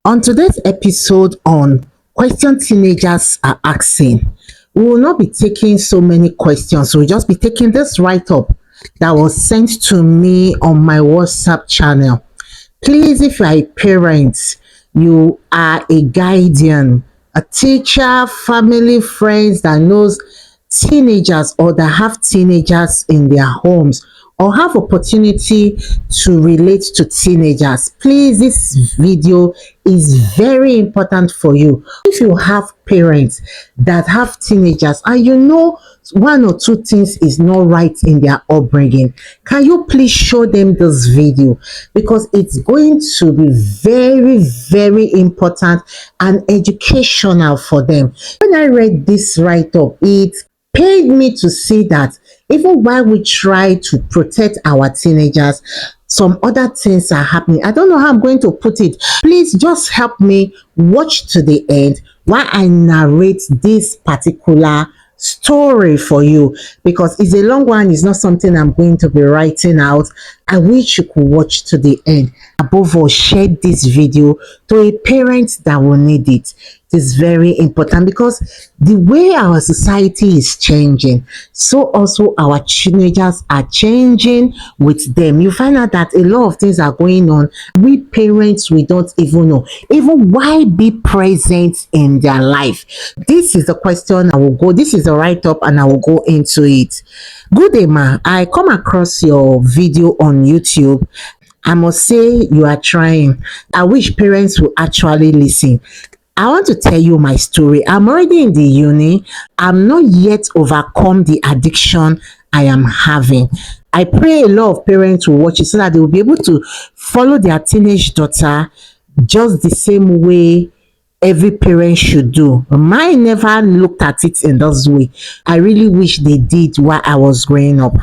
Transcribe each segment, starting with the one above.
On today's episode on question teenagers are asking, we will not be taking so many questions. We'll just be taking this write-up that was sent to me on my WhatsApp channel. Please, if you are a parent, you are a guardian, a teacher, family, friends that knows teenagers or that have teenagers in their homes or have opportunity to relate to teenagers, please, this video is very important for you. If you have parents that have teenagers and you know one or two things is not right in their upbringing, can you please show them this video, because it's going to be very, very important and educational for them. When I read this write-up, it pained me to see that even while we try to protect our teenagers, some other things are happening. I don't know how I'm going to put it. Please just help me watch to the end while I narrate this particular story for you, because it's a long one. It's not something I'm going to be writing out. I wish you could watch to the end. Above all, share this video to a parent that will need it. It is very important, because the way our society is changing, so also our teenagers are changing with them. You find out that a lot of things are going on. We parents, we don't even know. Even why be present in their life? This is the question I will go. This is a write-up and I will go into it. Good day, ma. I come across your video on YouTube. I must say you are trying. I wish parents will actually listen. I want to tell you my story. I'm already in the uni. I'm not yet overcome the addiction I am having. I pray a lot of parents will watch it so that they will be able to follow their teenage daughter just the same way every parent should do. Mine never looked at it in this way. I really wish they did while I was growing up.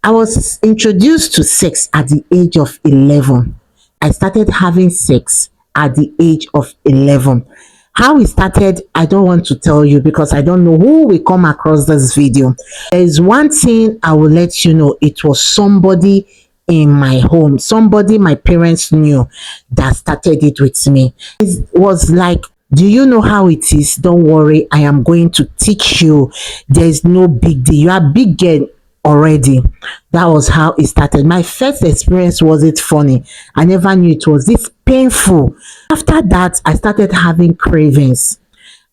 I was introduced to sex at the age of 11. I started having sex at the age of 11. How it started, I don't want to tell you, because I don't know who will come across this video. There is one thing I will let you know. It was somebody in my home, somebody my parents knew, that started it with me. It was like, do you know how it is? Don't worry, I am going to teach you. There's no big deal. You are big girl already. That was how it started. My first experience wasn't funny. I never knew it was this painful. After that, I started having cravings.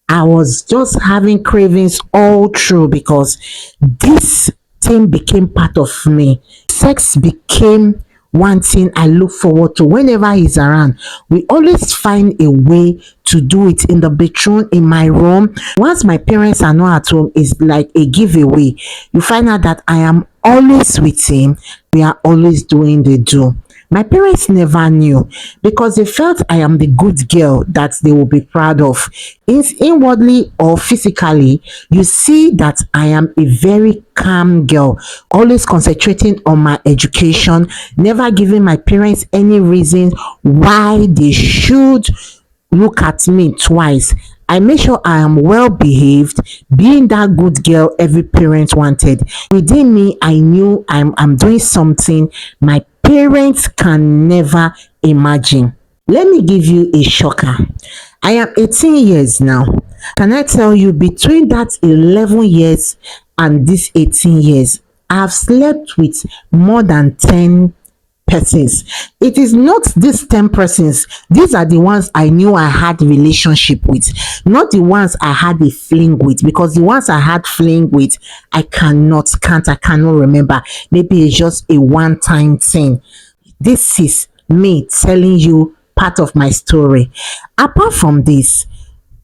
I was just having cravings all through, because this thing became part of me. Sex became one thing I look forward to whenever he's around. We always find a way to do it in the bedroom, in my room. Once my parents are not at home, it's like a giveaway. You find out that I am always with him. We are always doing the do. My parents never knew, because they felt I am the good girl that they will be proud of. Inwardly or physically, you see that I am a very calm girl, always concentrating on my education, never giving my parents any reason why they should look at me twice. I make sure I am well behaved, being that good girl every parent wanted. Within me, I knew I'm doing something my parents can never imagine. Let me give you a shocker. I am 18 years now. Can I tell you, between that 11 years and this 18 years, I have slept with more than 10 persons. It is not these 10 persons. These are the ones I knew I had relationship with, not the ones I had a fling with, because the ones I had fling with, I cannot remember. Maybe it's just a one-time thing. This is me telling you part of my story. Apart from this,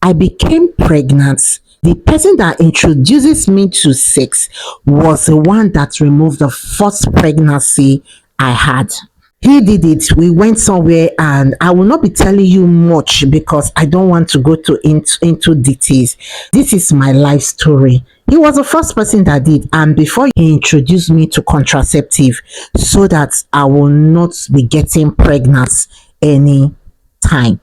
I became pregnant. The person that introduces me to sex was the one that removed the first pregnancy I had. He did it. We went somewhere, and I will not be telling you much because I don't want to go into details. This is my life story. He was the first person that did, and before he introduced me to contraceptive, so that I will not be getting pregnant any time.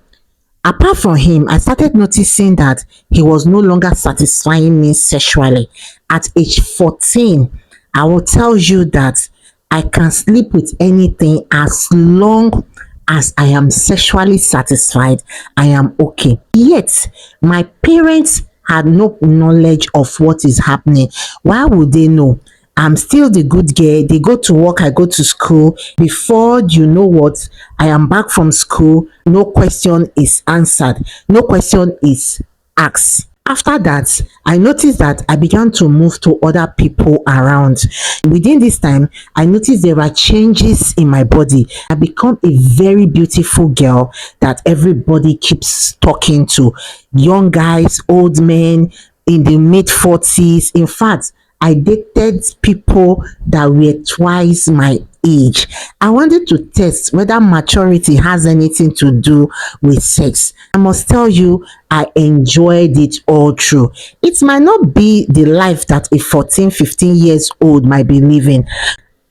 Apart from him, I started noticing that he was no longer satisfying me sexually. At age 14, I will tell you that I can sleep with anything as long as I am sexually satisfied, I am okay. Yet, my parents had no knowledge of what is happening. Why would they know? I'm still the good girl. They go to work, I go to school. Before you know what, I am back from school. No question is answered. No question is asked. After that, I noticed that I began to move to other people around. Within this time, I noticed there were changes in my body. I become a very beautiful girl that everybody keeps talking to. Young guys, old men in the mid 40s. In fact, I dated people that were twice my age. I wanted to test whether maturity has anything to do with sex. I must tell you, I enjoyed it all through. It might not be the life that a 14, 15 years old might be living.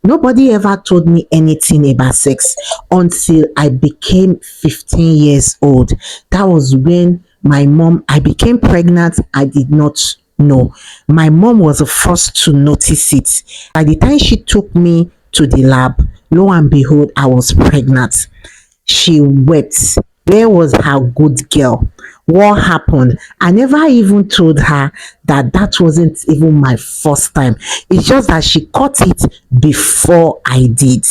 Nobody ever told me anything about sex until I became 15 years old. That was when I became pregnant. I did not know. My mom was the first to notice it. By the time she took me to the lab, lo and behold, I was pregnant. She wept. Where was her good girl? What happened? I never even told her that that wasn't even my first time. It's just that she caught it before I did.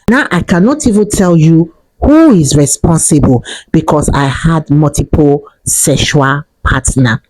Now I cannot even tell you who is responsible because I had multiple sexual partner.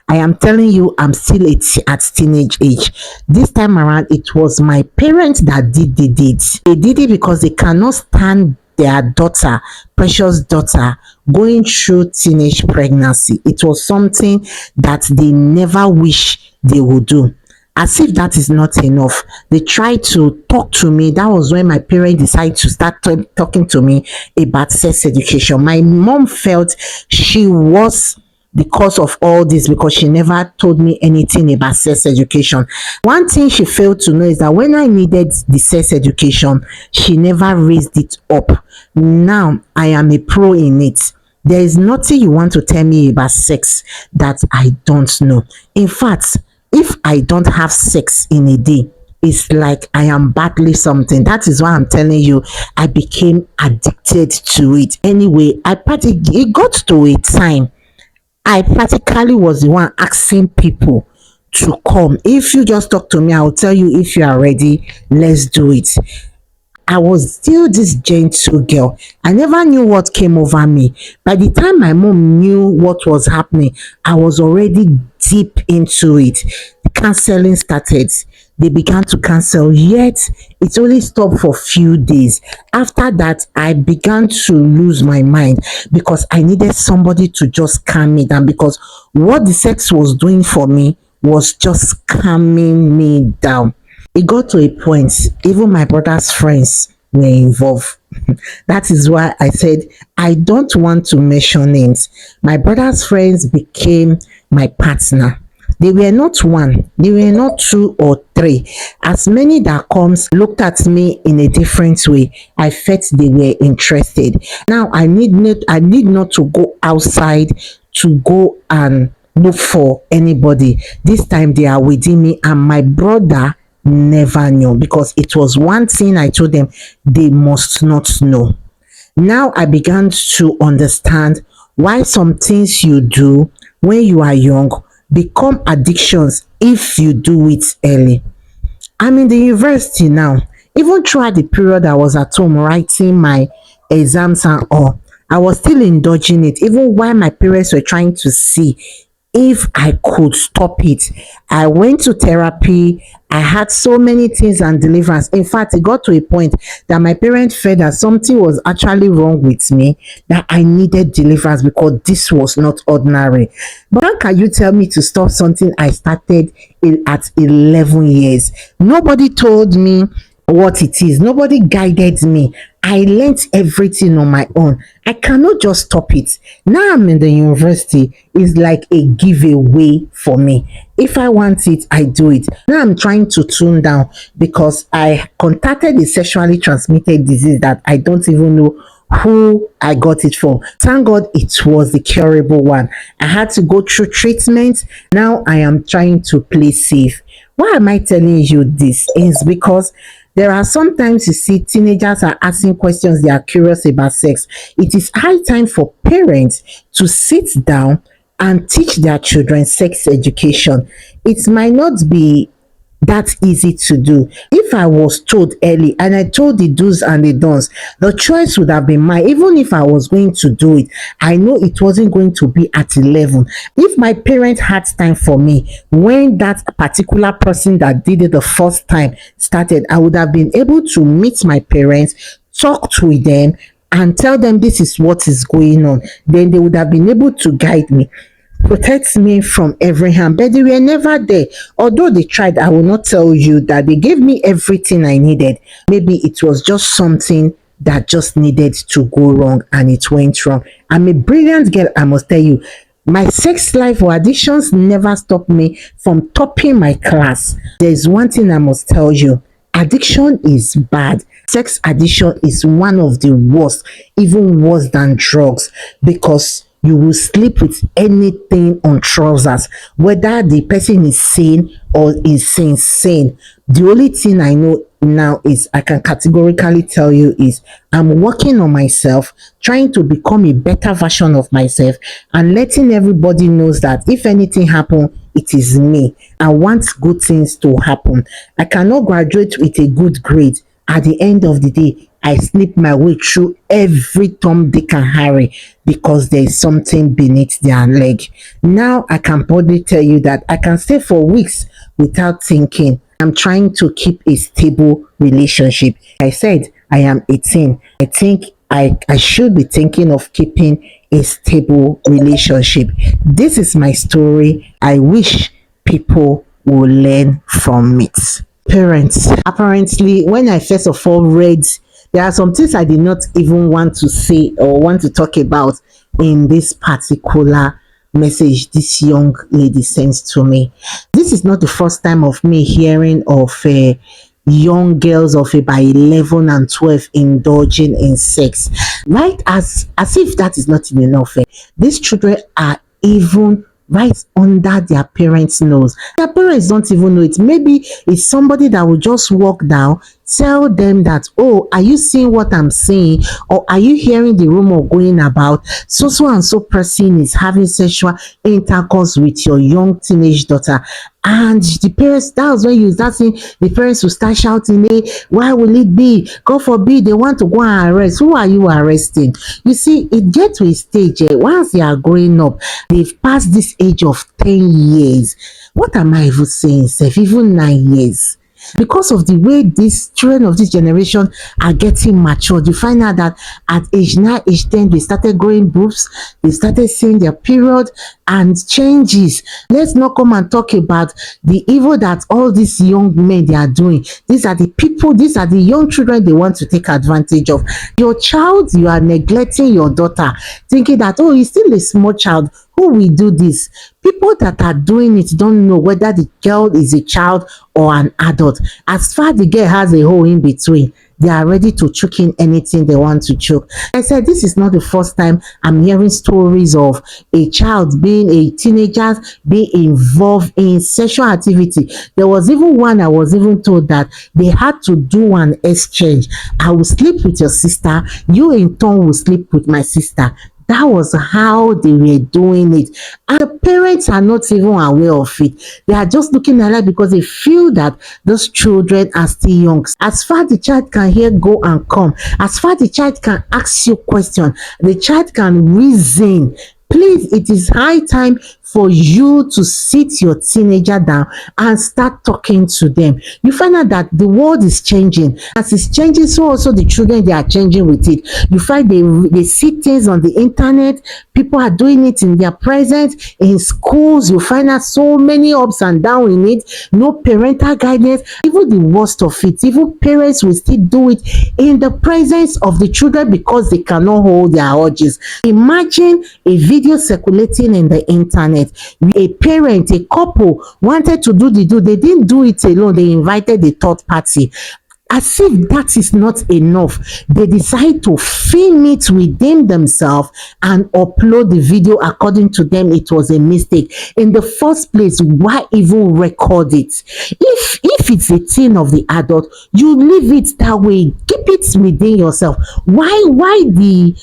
I am telling you, I'm still at teenage age. This time around, it was my parents that did the deed. They did it because they cannot stand their daughter, precious daughter, going through teenage pregnancy. It was something that they never wish they would do. As if that is not enough, they tried to talk to me. That was when my parents decided to start talking to me about sex education. My mom felt she was the cause of all this because she never told me anything about sex education. One thing she failed to know is that when I needed the sex education, she never raised it up. Now I am a pro in it. There is nothing you want to tell me about sex that I don't know. In fact, if I don't have sex in a day, it's like I am battling something. That is why I'm telling you, I became addicted to it. Anyway, it got to a time I practically was the one asking people to come. If you just talk to me, I'll tell you if you are ready, let's do it. I was still this gentle girl. I never knew what came over me. By the time my mom knew what was happening, I was already deep into it. The counseling started. They began to cancel, yet it only stopped for a few days. After that, I began to lose my mind because I needed somebody to just calm me down because what the sex was doing for me was just calming me down. It got to a point, even my brother's friends were involved. That is why I said I don't want to mention names. My brother's friends became my partner. They were not one, they were not two or three. As many that comes looked at me in a different way, I felt they were interested. Now I need not to go outside to go and look for anybody. This time they are within me, and my brother never knew because it was one thing I told them they must not know. Now I began to understand why some things you do when you are young become addictions if you do it early. I'm in the university now. Even throughout the period I was at home writing my exams and all, I was still indulging it, even while my parents were trying to see if I could stop it. I went to therapy. I had so many things and deliverance. In fact, it got to a point that my parents felt that something was actually wrong with me, that I needed deliverance because this was not ordinary. But how can you tell me to stop something I started at 11 years? Nobody told me what it is. Nobody guided me. I learned everything on my own. I cannot just stop it. Now I'm in the university. It's like a giveaway for me. If I want it, I do it. Now I'm trying to tune down because I contacted a sexually transmitted disease that I don't even know who I got it from. Thank God it was the curable one. I had to go through treatment. Now I am trying to play safe. Why am I telling you this? Is because There are sometimes you see teenagers are asking questions they are curious about sex. It is high time for parents to sit down and teach their children sex education. It might not be that easy to do. If I was told early and I told the do's and the don'ts, the choice would have been mine. Even if I was going to do it, I know it wasn't going to be at 11. If my parents had time for me when that particular person that did it the first time started, I would have been able to meet my parents, talk to them, and tell them this is what is going on. Then they would have been able to guide me, protects me from every harm, but they were never there. Although they tried, I will not tell you that they gave me everything I needed. Maybe it was just something that just needed to go wrong and it went wrong. I'm a brilliant girl, I must tell you. My sex life or addictions never stopped me from topping my class. There's one thing I must tell you: addiction is bad. Sex addiction is one of the worst, even worse than drugs, because you will sleep with anything on trousers, whether the person is sane or is insane. The only thing I know now is I can categorically tell you is I'm working on myself, trying to become a better version of myself, and letting everybody knows that if anything happen, it is me. I want good things to happen. I cannot graduate with a good grade. At the end of the day, I sleep my way through every Tom, Dick, and Harry because there is something beneath their leg. Now I can boldly tell you that I can stay for weeks without thinking. I'm trying to keep a stable relationship. I said I am 18. I think I should be thinking of keeping a stable relationship. This is my story. I wish people will learn from it. Parents, apparently, when I first of all read, there are some things I did not even want to say or want to talk about in this particular message this young lady sends to me. This is not the first time of me hearing of young girls of about 11 and 12 indulging in sex. Right, as if that is not enough. These children are even right under their parents' nose. Their parents don't even know it. Maybe it's somebody that will just walk down, tell them that, oh, are you seeing what I'm saying? Or are you hearing the rumor going about so and so person is having sexual intercourse with your young teenage daughter? And the parents, that was when you start seeing the parents will start shouting, hey, why will it be? God forbid they want to go and arrest. Who are you arresting? You see, it gets to a stage, once they are growing up, they've passed this age of 10 years. What am I even saying, Seth? Even 9 years. Because of the way these children of this generation are getting matured, you find out that at age 9, age 10, they started growing boobs, they started seeing their period and changes. Let's not come and talk about the evil that all these young men they are doing. These are the people, these are the young children they want to take advantage of. Your child, you are neglecting your daughter, thinking that, oh, he's still a small child. Who will do this? People that are doing it don't know whether the girl is a child or an adult. As far the girl has a hole in between, they are ready to choke in anything they want to choke. I said this is not the first time I'm hearing stories of a child being a teenager being involved in sexual activity. There was even one I was even told that they had to do an exchange. I will sleep with your sister, you in turn will sleep with my sister. That was how they were doing it. And the parents are not even aware of it. They are just looking at it because they feel that those children are still young. As far the child can hear go and come, as far the child can ask you question, the child can reason. Please, it is high time for you to sit your teenager down and start talking to them. You find out that the world is changing. As it's changing, so also the children, they are changing with it. You find they see things on the internet. People are doing it in their presence. In schools, you find out so many ups and downs in it. No parental guidance. Even the worst of it, even parents will still do it in the presence of the children because they cannot hold their urges. Imagine a video circulating in the internet. A parent, a couple wanted to do they didn't do it alone. They invited a third party. As if that is not enough, they decide to film it within themselves and upload the video. According to them, it was a mistake. In the first place, why even record it? If it's a thing of the adult, you leave it that way. Keep it within yourself. Why the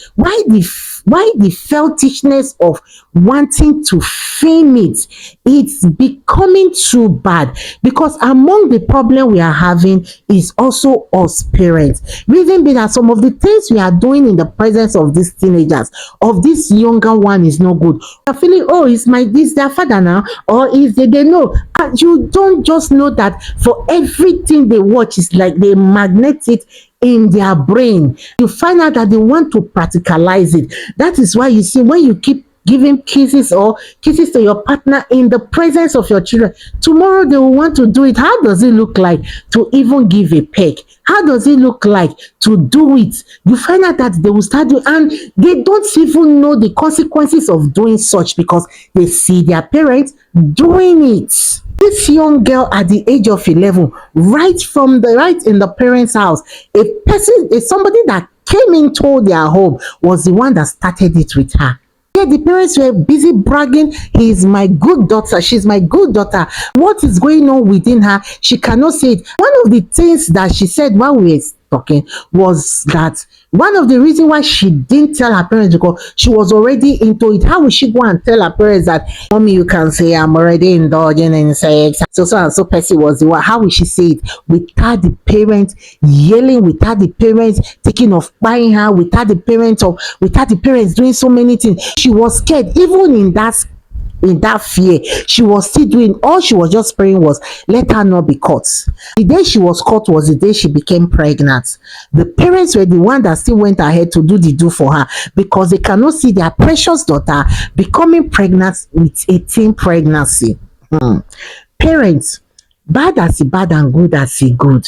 feltishness of wanting to film it? It's becoming too bad, because among the problem we are having is also us parents. Reason being that some of the things we are doing in the presence of these teenagers, of this younger one, is not good. You're feeling, oh, is their father now, or is they know. And you don't just know that for everything they watch, is like they magnet it in their brain. You find out that they want to practicalize it. That is why you see, when you keep giving kisses or kisses to your partner in the presence of your children, tomorrow they will want to do it. How does it look like to even give a peck? How does it look like to do it? You find out that they will start doing, and they don't even know the consequences of doing such, because they see their parents doing it. This young girl at the age of 11, right in the parents' house, somebody that came into their home was the one that started it with her. Yeah, the parents were busy bragging, he's my good daughter, she's my good daughter. What is going on within her? She cannot say it. One of the things that she said while we were talking was that one of the reasons why she didn't tell her parents, because she was already into it. How will she go and tell her parents that, mommy, you can say I'm already indulging in sex? So and so person was the one. How will she say it without the parents yelling, without the parents taking off buying her, without the parents doing so many things? She was scared. Even in that fear, she was still doing, all she was just praying was, let her not be caught. The day she was caught was the day she became pregnant. The parents were the one that still went ahead to do for her, because they cannot see their precious daughter becoming pregnant with a teen pregnancy. Parents, bad as e bad and good as e good,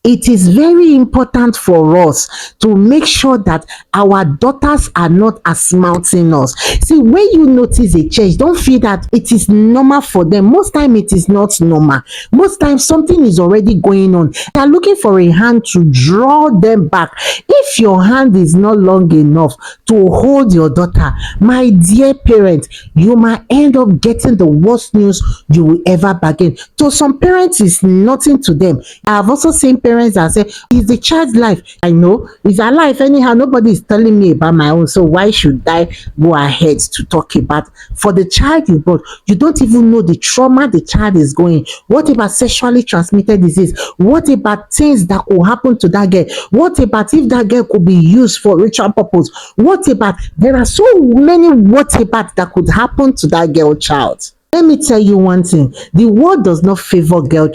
it is very important for us to make sure that our daughters are not outsmarting us. See, when you notice a change, don't feel that it is normal for them. Most time it is not normal. Most times something is already going on. They are looking for a hand to draw them back. If your hand is not long enough to hold your daughter, my dear parent, you might end up getting the worst news you will ever bargain. To some parents, it's nothing to them. I have also seen parents that say, it's the child's life. I know it's her life anyhow. Nobody is telling me about my own, so why should I go ahead to talk about for the child you brought? You don't even know the trauma the child is going. What about sexually transmitted disease? What about things that could happen to that girl? What about if that girl could be used for ritual purpose? What about, there are so many what about that could happen to that girl child. Let me tell you one thing. The world does not favor a girl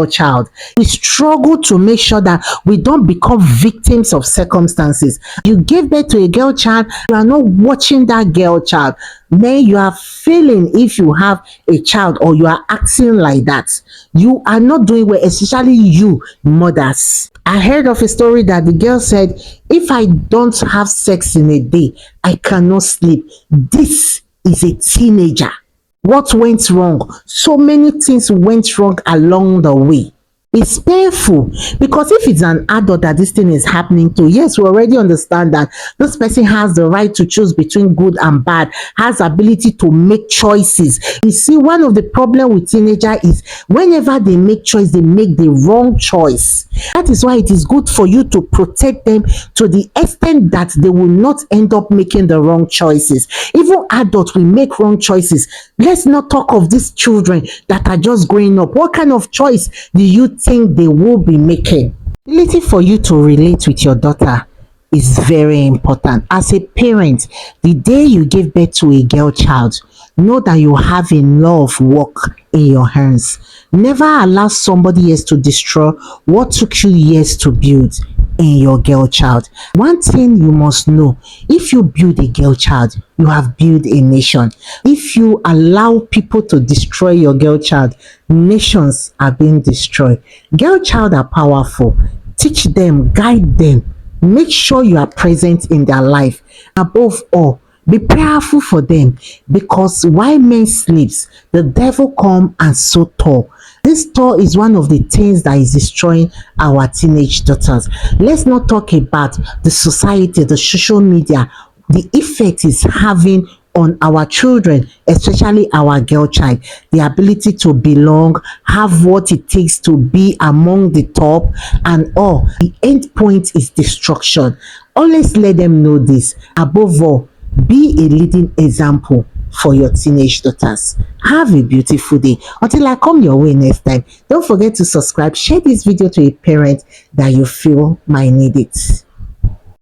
child. We struggle to make sure that we don't become victims of circumstances. You give birth to a girl child, you are not watching that girl child. Then you are failing if you have a child or you are acting like that. You are not doing well, especially you mothers. I heard of a story that the girl said, if I don't have sex in a day, I cannot sleep. This is a teenager. What went wrong? So many things went wrong along the way. It's painful, because if it's an adult that this thing is happening to, yes, we already understand that this person has the right to choose between good and bad, has ability to make choices. You see, one of the problem with teenager is whenever they make choice, they make the wrong choice. That is why it is good for you to protect them to the extent that they will not end up making the wrong choices. Even adults will make wrong choices. Let's not talk of these children that are just growing up. What kind of choice do you think they will be making? Ability for you to relate with your daughter is very important. As a parent, the day you give birth to a girl child, know that you have enough work in your hands. Never allow somebody else to destroy what took you years to build in your girl child. One thing you must know, if you build a girl child, you have built a nation. If you allow people to destroy your girl child, nations are being destroyed. Girl child are powerful. Teach them, guide them. Make sure you are present in their life. Above all, be prayerful for them, because while men sleeps, the devil come and so tall. This tour is one of the things that is destroying our teenage daughters. Let's not talk about the society, the social media, the effect it's having on our children, especially our girl child, the ability to belong, have what it takes to be among the top, and all. The end point is destruction. Always let them know this. Above all, be a leading example for your teenage daughters. Have a beautiful day. Until I come your way next time, don't forget to subscribe, share this video to a parent that you feel might need it.